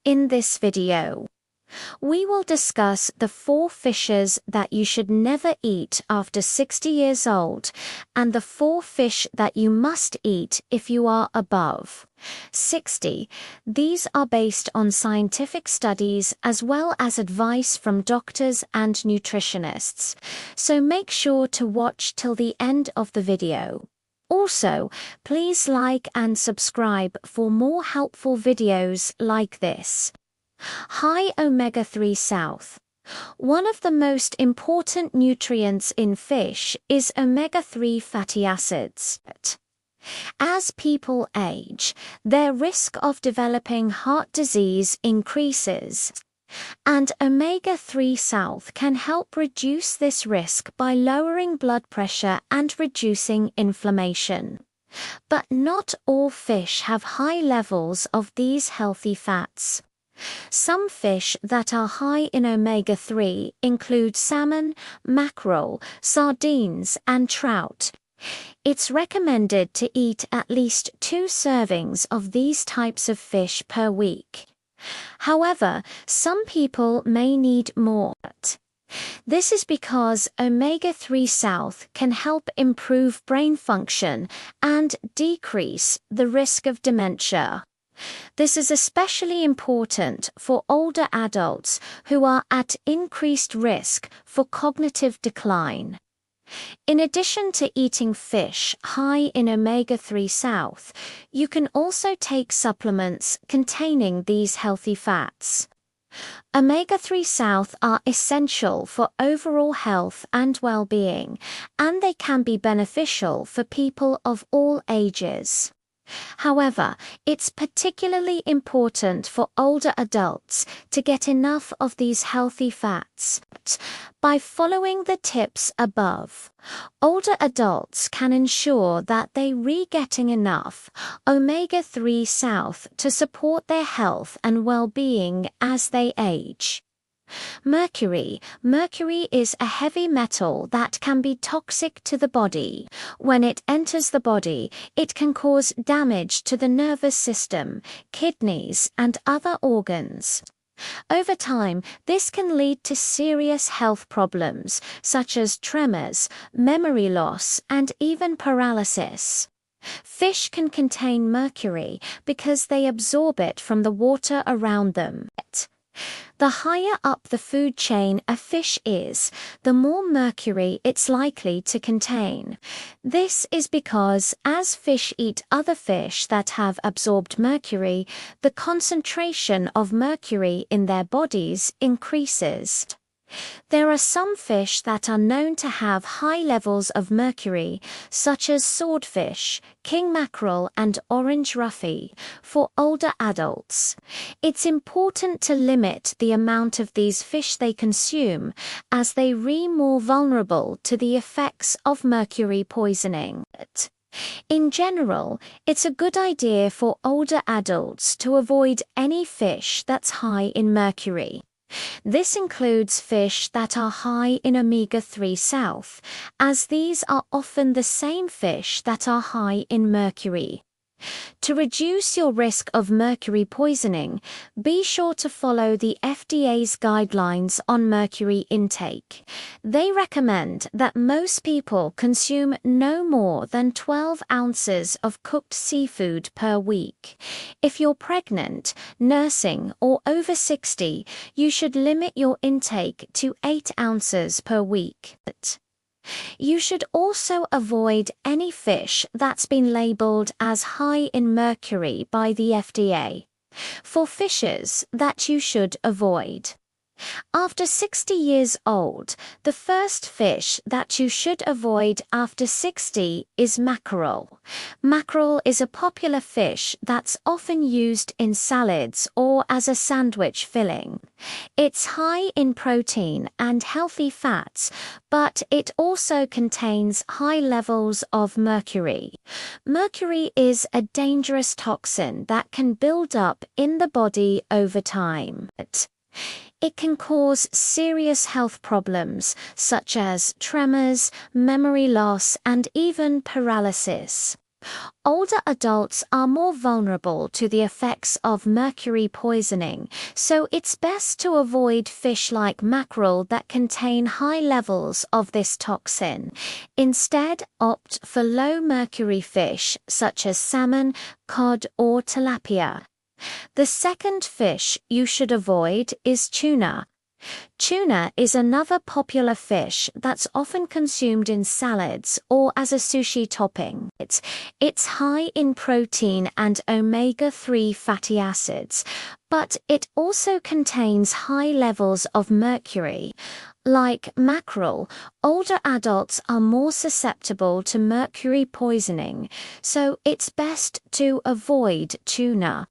In this video, we will discuss the 4 fishes that you should never eat after 60 years old and the 4 fish that you must eat if you are above 60. These are based on scientific studies as well as advice from doctors and nutritionists, so make sure to watch till the end of the video. Also, please like and subscribe for more helpful videos like this. High omega-3 South. One of the most important nutrients in fish is omega-3 fatty acids. As people age, their risk of developing heart disease increases, and omega-3 South can help reduce this risk by lowering blood pressure and reducing inflammation. But not all fish have high levels of these healthy fats. Some fish that are high in omega-3 include salmon, mackerel, sardines, and trout. It's recommended to eat at least 2 servings of these types of fish per week. However, some people may need more. This is because omega-3 South can help improve brain function and decrease the risk of dementia. This is especially important for older adults who are at increased risk for cognitive decline. In addition to eating fish high in omega-3 South, you can also take supplements containing these healthy fats. Omega-3 South are essential for overall health and well-being, and they can be beneficial for people of all ages. However, it's particularly important for older adults to get enough of these healthy fats. By following the tips above, older adults can ensure that they are getting enough omega-3 South to support their health and well-being as they age. Mercury. Mercury is a heavy metal that can be toxic to the body. When it enters the body, it can cause damage to the nervous system, kidneys, and other organs. Over time, this can lead to serious health problems such as tremors, memory loss, and even paralysis. Fish can contain mercury because they absorb it from the water around them. The higher up the food chain a fish is, the more mercury it's likely to contain. This is because as fish eat other fish that have absorbed mercury, the concentration of mercury in their bodies increases. There are some fish that are known to have high levels of mercury, such as swordfish, king mackerel, and orange roughy, for older adults. It's important to limit the amount of these fish they consume, as they are more vulnerable to the effects of mercury poisoning. In general, it's a good idea for older adults to avoid any fish that's high in mercury. This includes fish that are high in omega-3 South, as these are often the same fish that are high in mercury. To reduce your risk of mercury poisoning, be sure to follow the FDA's guidelines on mercury intake. They recommend that most people consume no more than 12 ounces of cooked seafood per week. If you're pregnant, nursing, or over 60, you should limit your intake to 8 ounces per week. You should also avoid any fish that's been labeled as high in mercury by the FDA. For fishes that you should avoid. After 60 years old, the first fish that you should avoid after 60 is mackerel. Mackerel is a popular fish that's often used in salads or as a sandwich filling. It's high in protein and healthy fats, but it also contains high levels of mercury. Mercury is a dangerous toxin that can build up in the body over time. It can cause serious health problems such as tremors, memory loss, and even paralysis. Older adults are more vulnerable to the effects of mercury poisoning, so it's best to avoid fish like mackerel that contain high levels of this toxin. Instead, opt for low mercury fish such as salmon, cod, or tilapia. The second fish you should avoid is tuna. Tuna is another popular fish that's often consumed in salads or as a sushi topping. It's high in protein and omega-3 fatty acids, but it also contains high levels of mercury. Like mackerel, older adults are more susceptible to mercury poisoning, so it's best to avoid tuna.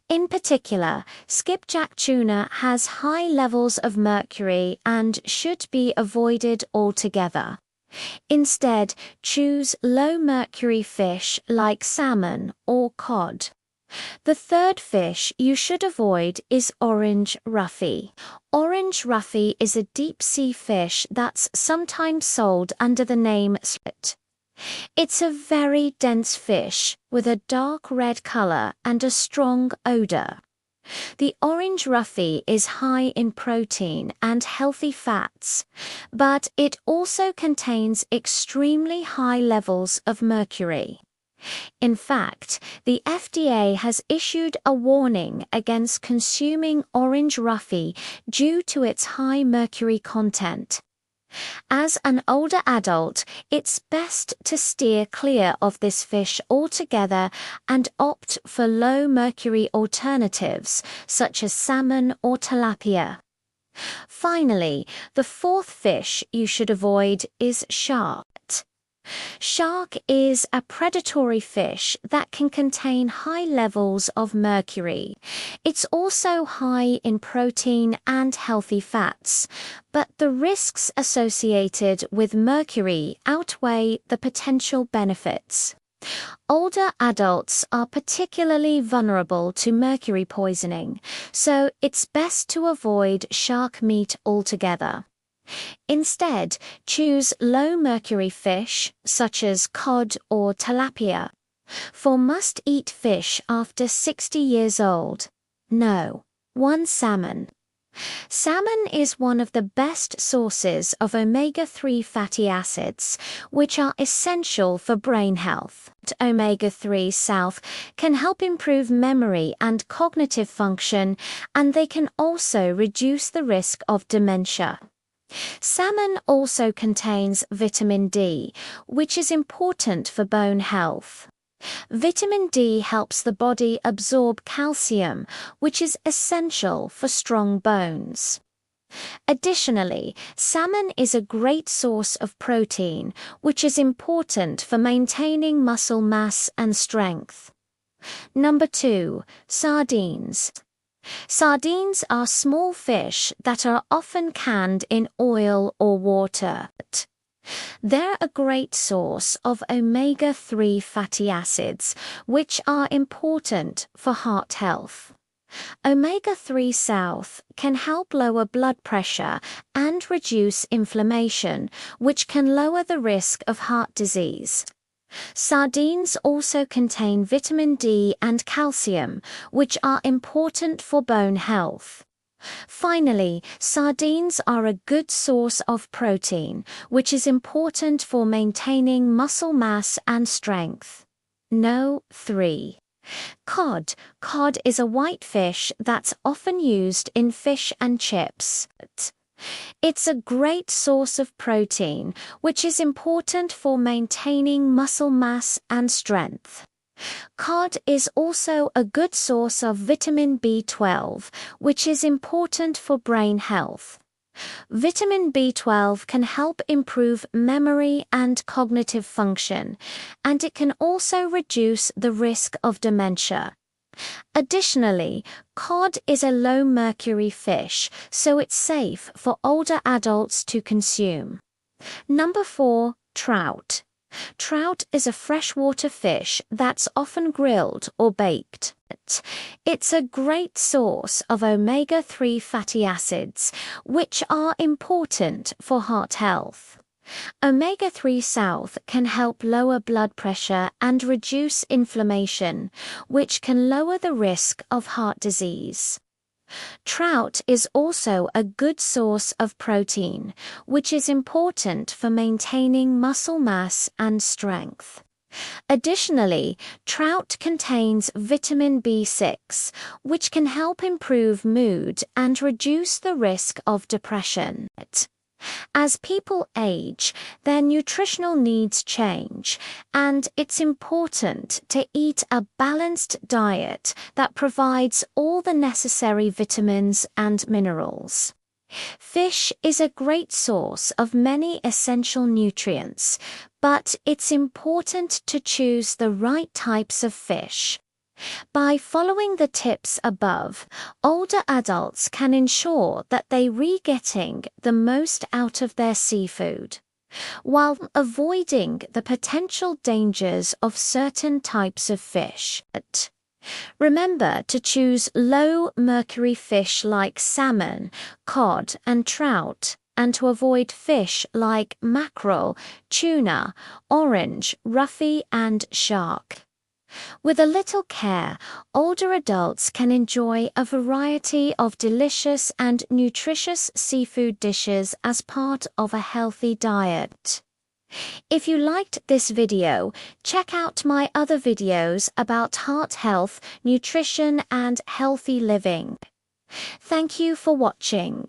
In particular, skipjack tuna has high levels of mercury and should be avoided altogether. Instead, choose low-mercury fish like salmon or cod. The third fish you should avoid is orange roughy. Orange roughy is a deep-sea fish that's sometimes sold under the name spit. It's a very dense fish with a dark red color and a strong odor. The orange roughy is high in protein and healthy fats, but it also contains extremely high levels of mercury. In fact, the FDA has issued a warning against consuming orange roughy due to its high mercury content. As an older adult, it's best to steer clear of this fish altogether and opt for low-mercury alternatives such as salmon or tilapia. Finally, the fourth fish you should avoid is shark. Shark is a predatory fish that can contain high levels of mercury. It's also high in protein and healthy fats, but the risks associated with mercury outweigh the potential benefits. Older adults are particularly vulnerable to mercury poisoning, so it's best to avoid shark meat altogether. Instead, choose low-mercury fish, such as cod or tilapia. For must-eat fish after 60 years old, no. 1. Salmon. Salmon is one of the best sources of omega-3 fatty acids, which are essential for brain health. Omega-3 south can help improve memory and cognitive function, and they can also reduce the risk of dementia. Salmon also contains vitamin D, which is important for bone health. Vitamin D helps the body absorb calcium, which is essential for strong bones. Additionally, salmon is a great source of protein, which is important for maintaining muscle mass and strength. Number 2. Sardines. Sardines are small fish that are often canned in oil or water. They're a great source of omega-3 fatty acids, which are important for heart health. Omega-3 south can help lower blood pressure and reduce inflammation, which can lower the risk of heart disease. Sardines also contain vitamin D and calcium, which are important for bone health. Finally, sardines are a good source of protein, which is important for maintaining muscle mass and strength. No. 3. Cod. Cod is a white fish that's often used in fish and chips. It's a great source of protein, which is important for maintaining muscle mass and strength. Cod is also a good source of vitamin B12, which is important for brain health. Vitamin B12 can help improve memory and cognitive function, and it can also reduce the risk of dementia. Additionally, cod is a low-mercury fish, so it's safe for older adults to consume. Number 4. Trout. Trout is a freshwater fish that's often grilled or baked. It's a great source of omega-3 fatty acids, which are important for heart health. Omega-3 South can help lower blood pressure and reduce inflammation, which can lower the risk of heart disease. Trout is also a good source of protein, which is important for maintaining muscle mass and strength. Additionally, trout contains vitamin B6, which can help improve mood and reduce the risk of depression. As people age, their nutritional needs change, and it's important to eat a balanced diet that provides all the necessary vitamins and minerals. Fish is a great source of many essential nutrients, but it's important to choose the right types of fish. By following the tips above, older adults can ensure that they are getting the most out of their seafood, while avoiding the potential dangers of certain types of fish. Remember to choose low-mercury fish like salmon, cod, and trout, and to avoid fish like mackerel, tuna, orange, roughy, and shark. With a little care, older adults can enjoy a variety of delicious and nutritious seafood dishes as part of a healthy diet. If you liked this video, check out my other videos about heart health, nutrition, and healthy living. Thank you for watching.